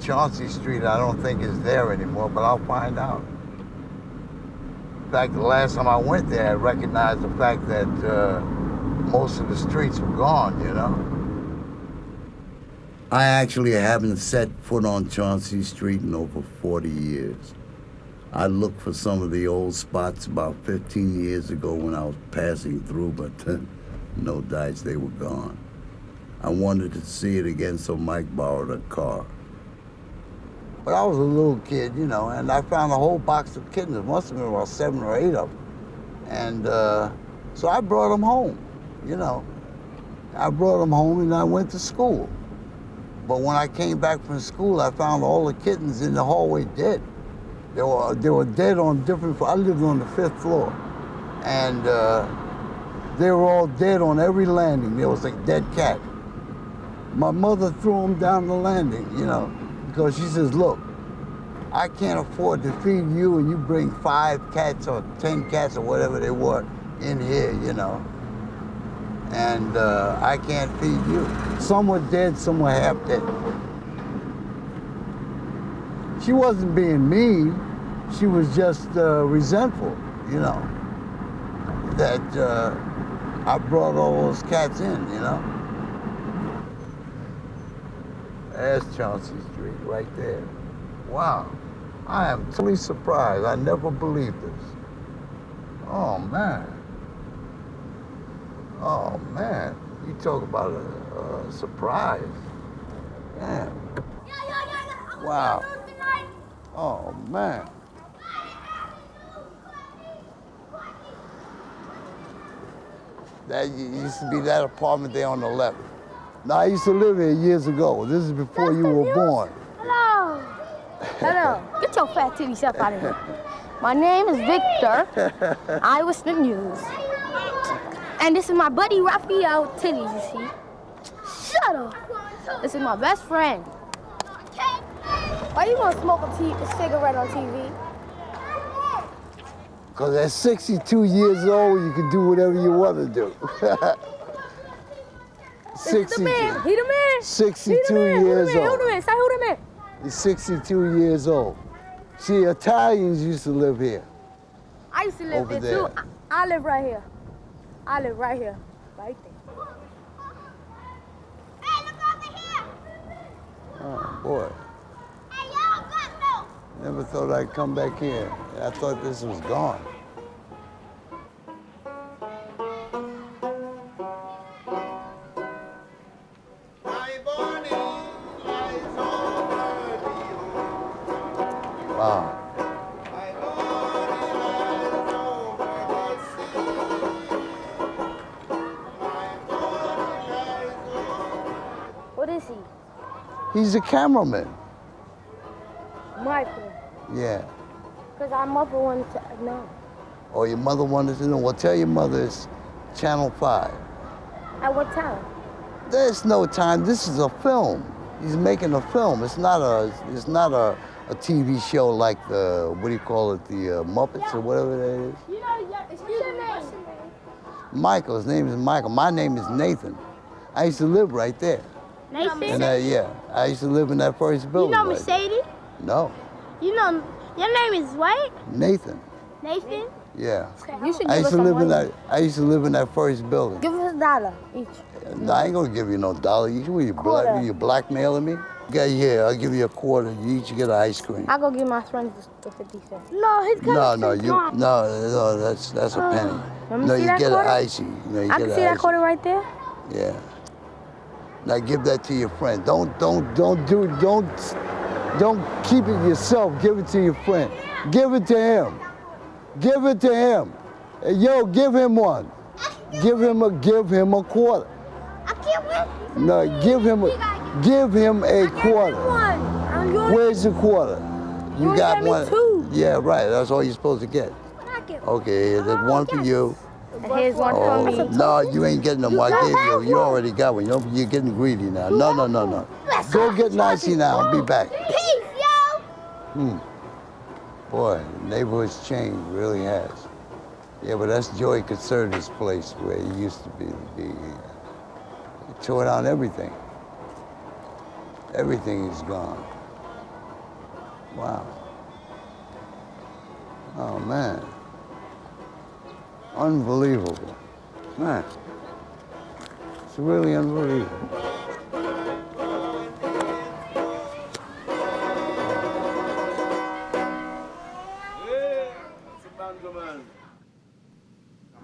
Chauncey Street, I don't think is there anymore, but I'll find out. In fact, the last time I went there, I recognized the fact that most of the streets were gone, you know? I actually haven't set foot on Chauncey Street in over 40 years. I looked for some of the old spots about 15 years ago when I was passing through, but no dice, they were gone. I wanted to see it again, so Mike borrowed a car. But I was a little kid, you know, and I found a whole box of kittens. It must have been about 7 or 8 of them. And so I brought them home, you know. I brought them home and I went to school. But when I came back from school, I found all the kittens in the hallway dead. They were dead on different floors. I lived on the 5th floor. And they were all dead on every landing. There was a dead cat. My mother threw them down the landing, you know, because she says, look, I can't afford to feed you and you bring 5 cats or 10 cats or whatever they were in here, you know. And I can't feed you. Some were dead, some were half dead. She wasn't being mean, she was just resentful, you know, that I brought all those cats in, you know. There's Chauncey Street right there. Wow, I am totally surprised. I never believed this. Oh man. Oh man, you talk about a surprise. Damn. Wow. Oh man. That used to be that apartment there on the left. Now, I used to live here years ago. This is before you were born. Hello. Hello. Get your fat titty self out of here. My name is Victor. I was the news. And this is my buddy Raphael Titties, you see. Shut up. This is my best friend. Why you gonna smoke a cigarette on TV? Because at 62 years old, you can do whatever you want to do. 62. The man. He the man. 62 he the man. years Who the man? old. Who the man? Say who the man? He's 62 years old. See, Italians used to live here. I used to live there too. I live right here. I live right here. Right there. Hey, look over here. Oh, boy. Hey, y'all got no. Never thought I'd come back here. I thought this was gone. Wow. What is he? He's a cameraman. Michael. Yeah. Because our mother wanted to know. Oh, your mother wanted to know. Well, tell your mother it's Channel 5. At what time? There's no time. This is a film. He's making a film. It's not a TV show like the, what do you call it, the Muppets or whatever that is. You know, excuse me. Michael, his name is Michael. My name is Nathan. I used to live right there. Nathan? And yeah, I used to live in that first building. You know right Mercedes? there. No. You know, your name is what? Nathan. Nathan? Yeah. You should I give used us to some live in money. that. I used to live in that first building. Give us $1 each. No, I ain't gonna give you no dollar. You blackmailing me? Okay, yeah, I'll give you a quarter. You each get an ice cream. I'll go give my friends the 50 cents. No, his cousin. No, that's a penny. Let me No, see you that get quarter? an icy. No, you I get can an see that icy. quarter right there. Yeah. Now give that to your friend. Don't keep it yourself. Give it to your friend. Give it to him. Give it to him. Hey, yo, give him one. Give him a quarter. I can't wait. No, give him a quarter. Where's the quarter? You got one. Two. Yeah, right. That's all you're supposed to get. Okay, there's one for you. Here's one for me. No, you ain't getting them. I gave you. You already got one. You're getting greedy now. No. Go get nicey now. I'll be back. Peace, yo. Boy, the neighborhood's changed. Really has. Yeah, but that's Joey Caserta's place where he used to be. He tore down everything. Everything is gone. Wow. Oh, man. Unbelievable. Man. It's really unbelievable.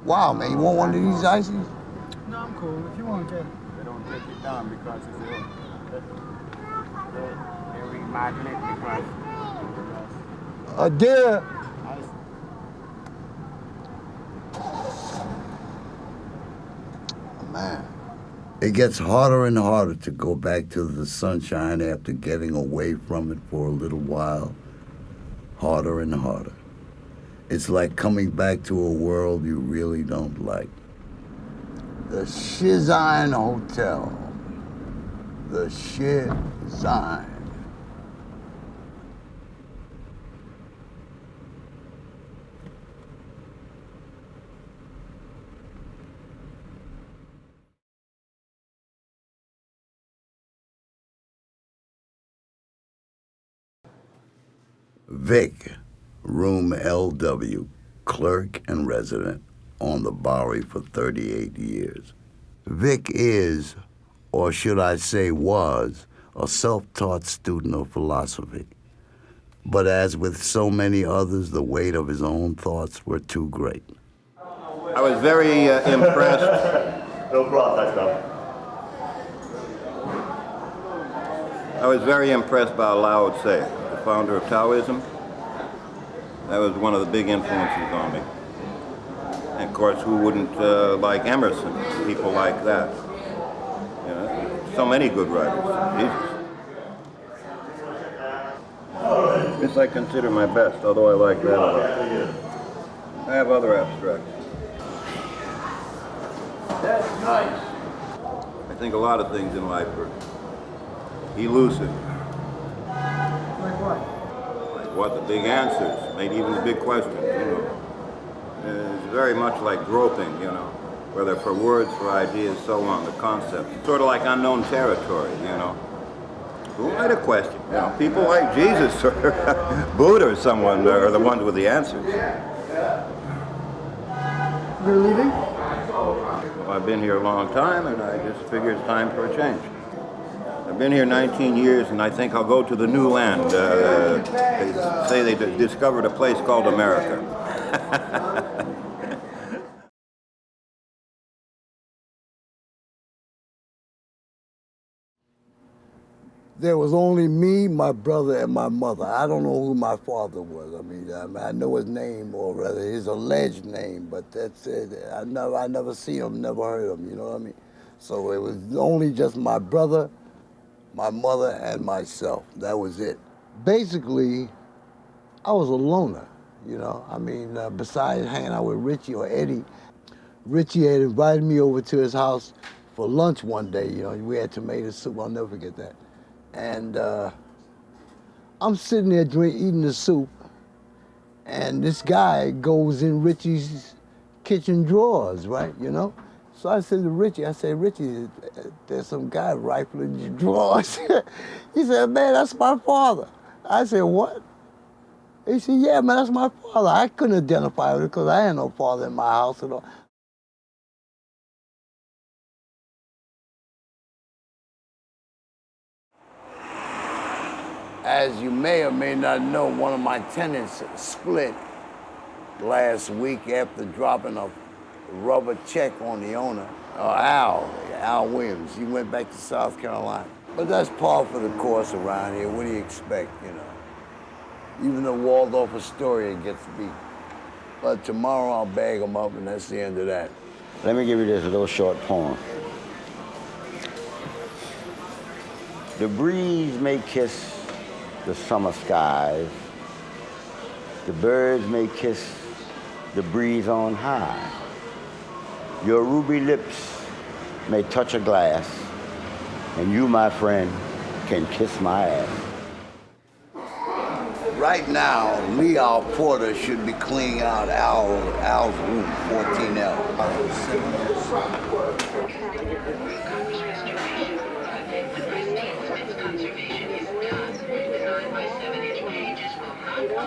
Wow, man, you want one of these ices? No, I'm cool. If you want to get it. They don't take it down because it's they reimagine it because A deer. Man. It gets harder and harder to go back to the sunshine after getting away from it for a little while. Harder and harder. It's like coming back to a world you really don't like. The Shizine Hotel. The Shizine. Vic, room LW, clerk and resident on the Bowery for 38 years. Vic is, or should I say was, a self-taught student of philosophy. But as with so many others, the weight of his own thoughts were too great. I was very impressed. No problem, that's enough. I was very impressed by Lao Tse, the founder of Taoism. That was one of the big influences on me. And of course, who wouldn't like Emerson, people like that? You know, so many good writers. Jesus. This I consider my best, although I like that a lot. I have other abstracts. That's nice. I think a lot of things in life are elusive. Like what? Like what the big answers, maybe even the big questions, you know. It's very much like groping, you know, whether for words, for ideas, so on, the concept. Sort of like unknown territory, you know. Who might have questioned? You know, people like Jesus or Buddha or someone are the ones with the answers. You're leaving? Well, I've been here a long time, and I just figure it's time for a change. I've been here 19 years, and I think I'll go to the new land. They say they discovered a place called America. There was only me, my brother, and my mother. I don't know who my father was. I mean, I know his name, or rather his alleged name, but that's it. I never see him, never heard him, you know what I mean? So it was only just my brother, my mother, and myself. That was it. Basically, I was a loner, you know? I mean, besides hanging out with Richie or Eddie, Richie had invited me over to his house for lunch one day, you know? We had tomato soup, I'll never forget that. And I'm sitting there eating the soup, and this guy goes in Richie's kitchen drawers, right, you know? So I said to Richie, Richie, there's some guy rifling your drawers. He said, man, that's my father. I said, what? He said, yeah, man, that's my father. I couldn't identify with it because I had no father in my house at all. As you may or may not know, one of my tenants split last week after dropping a rubber check on the owner, Al Williams. He went back to South Carolina. But that's par for the course around here. What do you expect, you know? Even the Waldorf Astoria gets beat. But tomorrow I'll bag them up, and that's the end of that. Let me give you this little short poem. The breeze may kiss the summer skies. The birds may kiss the breeze on high. Your ruby lips may touch a glass, and you, my friend, can kiss my ass. Right now, Lee Al Porter should be cleaning out Al's room, 14L. Conservation is designed by 7-inch range.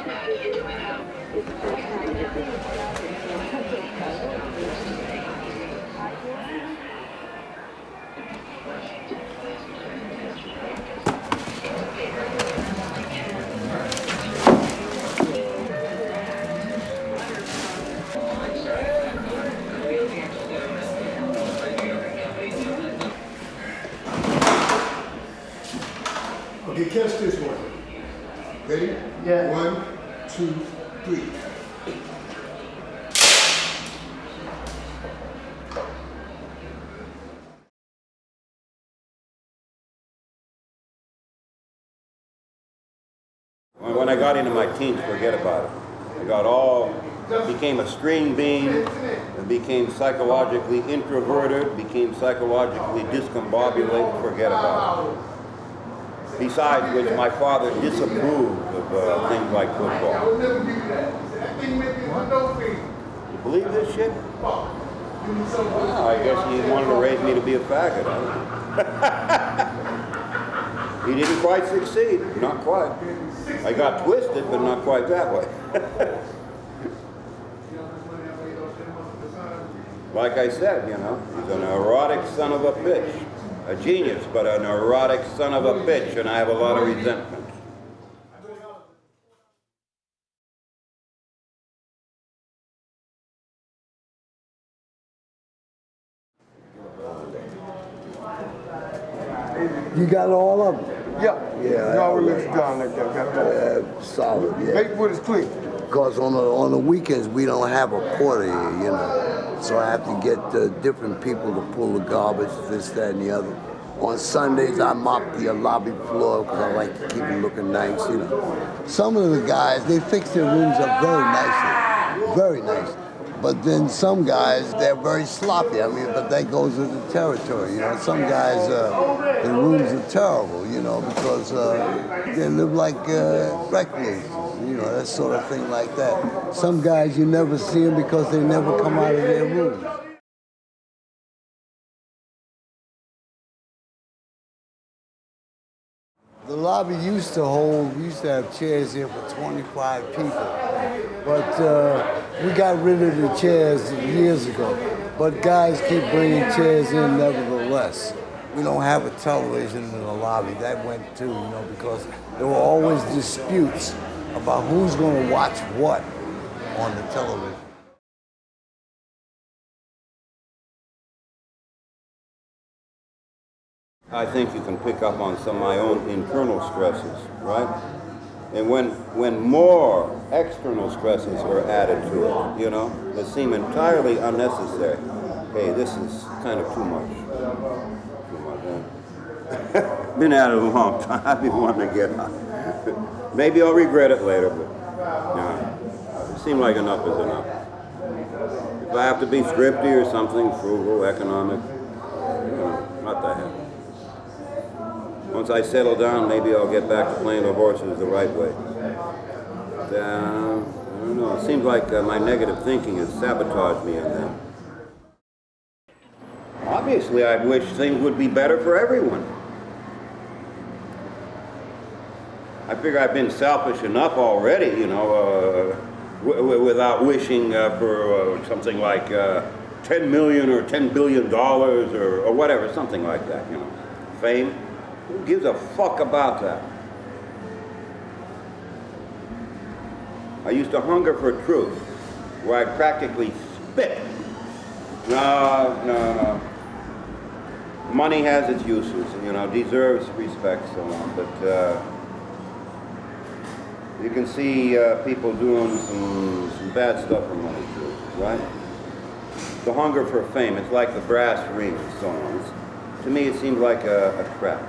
Okay, catch this one. Ready? Yeah. 1, 2, 3. When I got into my teens, forget about it. Became a string bean, and became psychologically introverted, became psychologically discombobulated, forget about it. Besides which, my father disapproved of things like football. You believe this shit? Well, I guess he wanted to raise me to be a faggot. He didn't quite succeed, not quite. I got twisted, but not quite that way. Like I said, you know, he's a neurotic son of a bitch. A genius, but a neurotic son of a bitch, and I have a lot of resentment. You got all of them? Yeah. Yeah. It always looks down like that. Got that. Solid, yeah. Maplewood is clean. Because on the weekends, we don't have a porter here, you know. So I have to get different people to pull the garbage, this, that, and the other. On Sundays, I mop the lobby floor because I like to keep it looking nice, you know. Some of the guys, they fix their rooms up very nicely, very nice. But then some guys, they're very sloppy. I mean, but that goes with the territory, you know. Some guys, the rooms are terrible, you know, because they live like recluse, you know, that sort of thing like that. Some guys, you never see them because they never come out of their rooms. The lobby used to have chairs here for 25 people. But we got rid of the chairs years ago. But guys keep bringing chairs in nevertheless. We don't have a television in the lobby. That went too, you know, because there were always disputes about who's going to watch what on the television. I think you can pick up on some of my own internal stresses, right? And when more external stresses are added to it, you know, that seem entirely unnecessary. Hey, this is kind of too much. Too much, huh? Been at it a long time. I've been wanting to get out. Maybe I'll regret it later, but it seemed like enough is enough. If I have to be thrifty or something, frugal, economic, you know, not that happy. Once I settle down, maybe I'll get back to playing the horses the right way. But, I don't know. It seems like my negative thinking has sabotaged me in that. Obviously, I wish things would be better for everyone. I figure I've been selfish enough already, you know, without wishing for something like 10 million or $10 billion or whatever, something like that, you know. Fame. Who gives a fuck about that? I used to hunger for truth, where I practically spit. No. Money has its uses, you know, deserves respect, so on, but you can see people doing some bad stuff for money too, right? The hunger for fame, it's like the brass ring and so on. To me, it seems like a trap.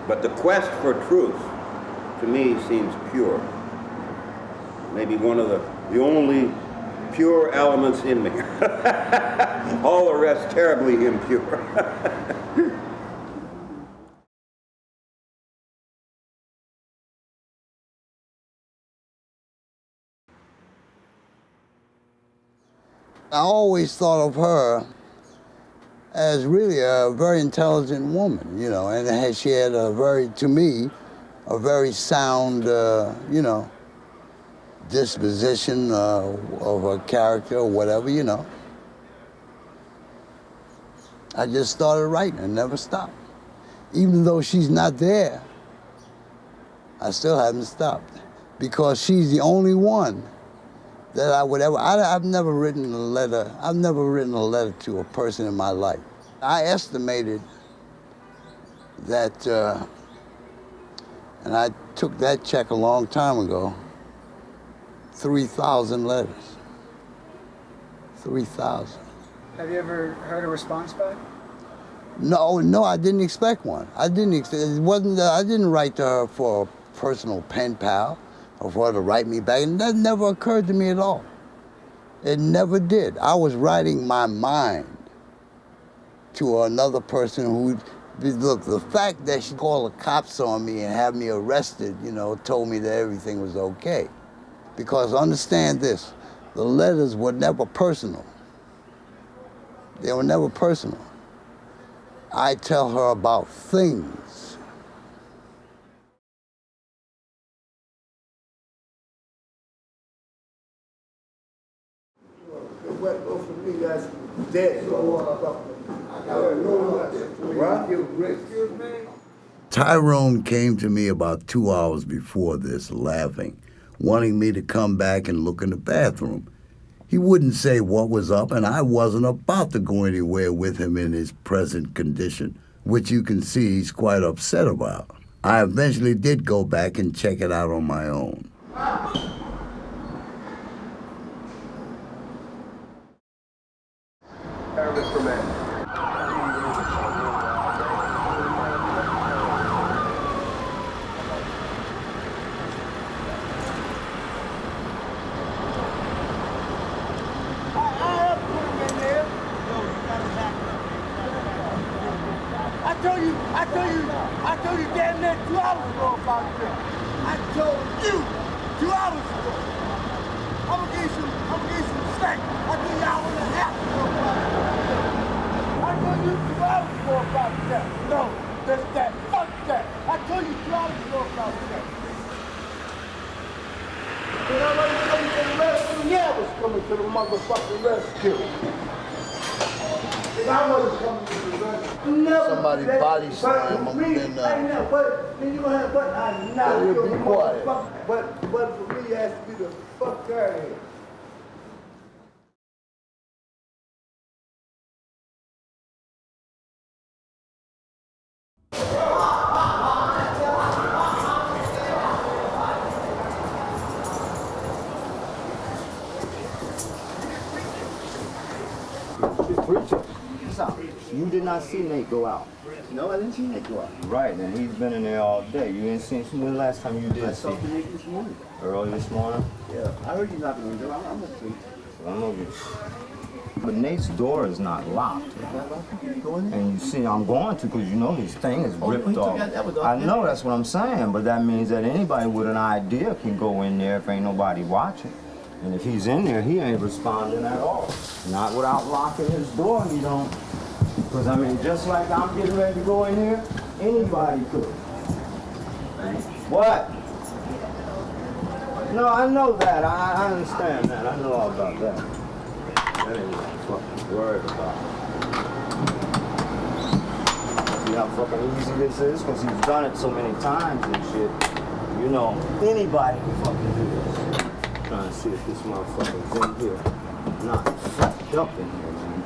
But the quest for truth, to me, seems pure. Maybe one of the only pure elements in me. All the rest terribly impure. I always thought of her as really a very intelligent woman, you know, and she had a very, to me, a very sound, you know, disposition of her character or whatever, you know. I just started writing and never stopped. Even though she's not there, I still haven't stopped because she's the only one that I would ever, I've never written a letter to a person in my life. I estimated that, and I took that check a long time ago, 3,000 letters. 3,000. Have you ever heard a response back? No, I didn't expect one. I didn't write to her for a personal pen pal or for her to write me back. And that never occurred to me at all. It never did. I was writing my mind to another person who, look, the fact that she called the cops on me and had me arrested, you know, told me that everything was okay. Because understand this, the letters were never personal. They were never personal. I tell her about things. What go for me, that's dead. Tyrone came to me about 2 hours before this, laughing, wanting me to come back and look in the bathroom. He wouldn't say what was up, and I wasn't about to go anywhere with him in his present condition, which you can see he's quite upset about. I eventually did go back and check it out on my own. I told you damn near 2 hours ago about this. I told you 2 hours ago. I'm gonna give you some slack. I told you hour and a half ago about this. I told you 2 hours ago about that. No, that's that. Fuck that. I told you 2 hours ago about that. Did I already tell you to the rescue? Yeah, I was coming to the motherfucking rescue. I was coming to the rescue. Somebody body slam him in there. But then you gonna have, but I not Yeah, be quiet. But for me, it has to be the fuck out of here. You did not see Nate go out. No, I didn't see Nate go out. Right, and he's been in there all day. You didn't see him when the last time you did I see saw him? Nate this morning. Early this morning? Yeah, I heard you knocking on the door. I'm asleep. I don't know. But Nate's door is not locked. Go in there. And you see, I'm going to because you know this thing is ripped he took off. that was I know, that's what I'm saying, but that means that anybody with an idea can go in there if ain't nobody watching. And if he's in there, he ain't responding at all. Not without locking his door, he don't. Because I mean, just like I'm getting ready to go in here, anybody could. What? No, I know that. I understand that. I know all about that. That ain't what I'm fucking worried about. See how fucking easy this is? Because he's done it so many times and shit. You know, anybody can fucking do this. Trying to see if this motherfucker's in here. Not fucked up in here, man.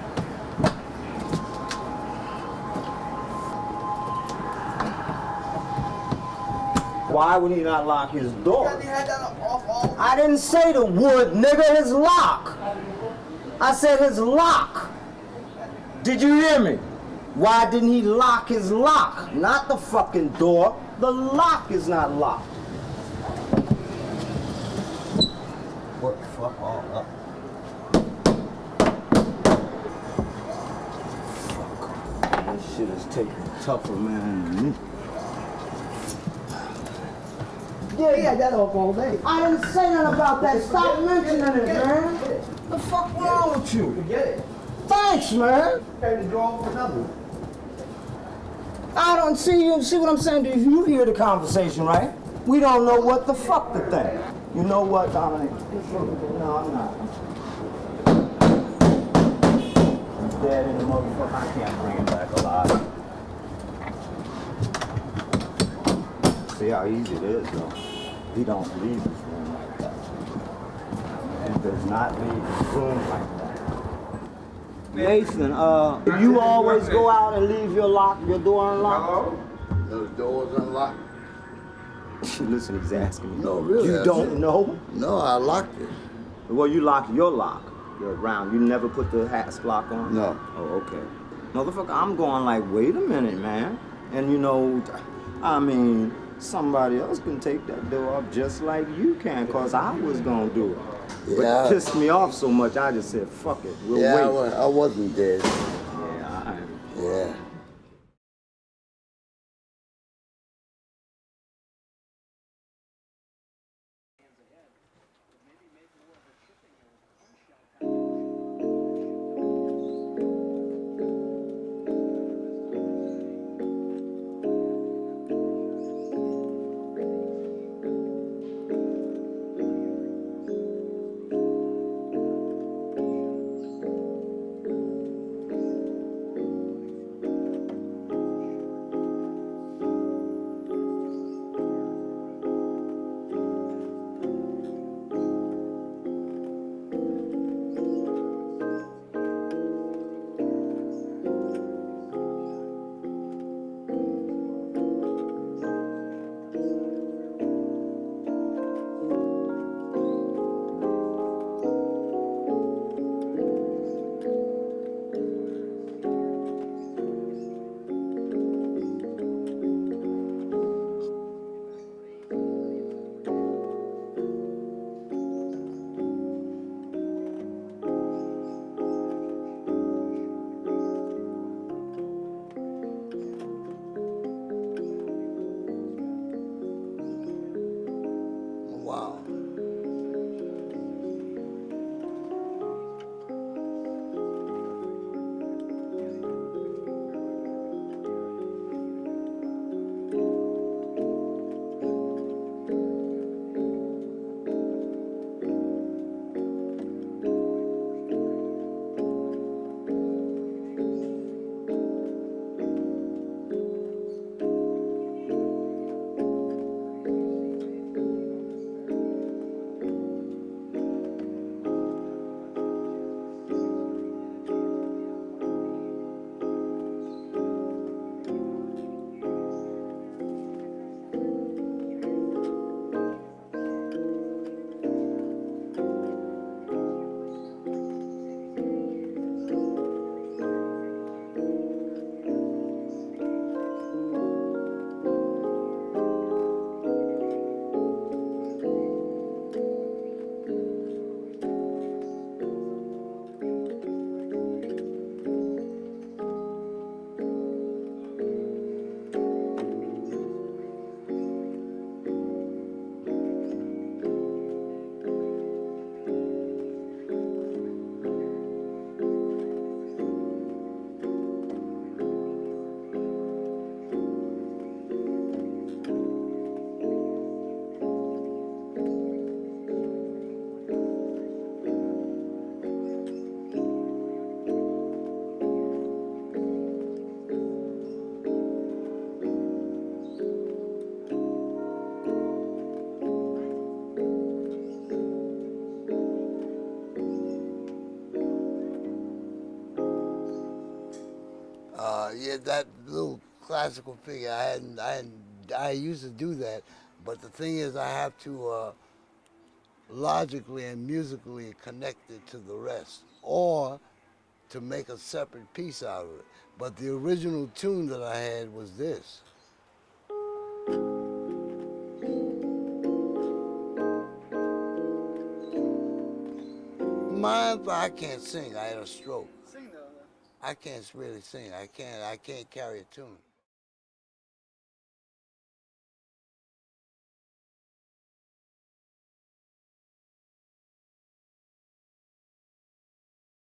Why would he not lock his door? I didn't say the wood, nigga, his lock. I said his lock. Did you hear me? Why didn't he lock his lock? Not the fucking door. The lock is not locked. What the fuck all up? Fuck. This shit is taking tougher, man, than me. Yeah, he had that off all day. I didn't say nothing about that. Stop mentioning it, man. What the fuck wrong with you? Forget it. Thanks, man. Came to draw for another one. I don't see what I'm saying? If you hear the conversation, right? We don't know what the fuck to think. You know what, Dominic? No, I'm not. He's dead in the motherfucker. I can't bring him back alive. See how easy it is, though. He don't leave this room like that. He does not leave this room like that. Nathan, you always go out and leave your door unlocked? Hello? Those doors unlocked? Listen, he's asking me. No, really. You don't know? No, I locked it. Well, you lock your lock. You're around. You never put the hasp lock on? No. Oh, okay. Motherfucker, I'm going like, wait a minute, man. And you know, I mean, somebody else can take that door up just like you can, cause I was gonna do it. But Yeah. it pissed me off so much, I just said, fuck it, we'll wait. I wasn't dead. Yeah, Yeah. Wow. Yeah, that little classical figure, I used to do that, but the thing is I have to logically and musically connect it to the rest, or to make a separate piece out of it. But the original tune that I had was this. Mine, I can't sing. I had a stroke. Sing though. I can't really sing. I can't carry a tune.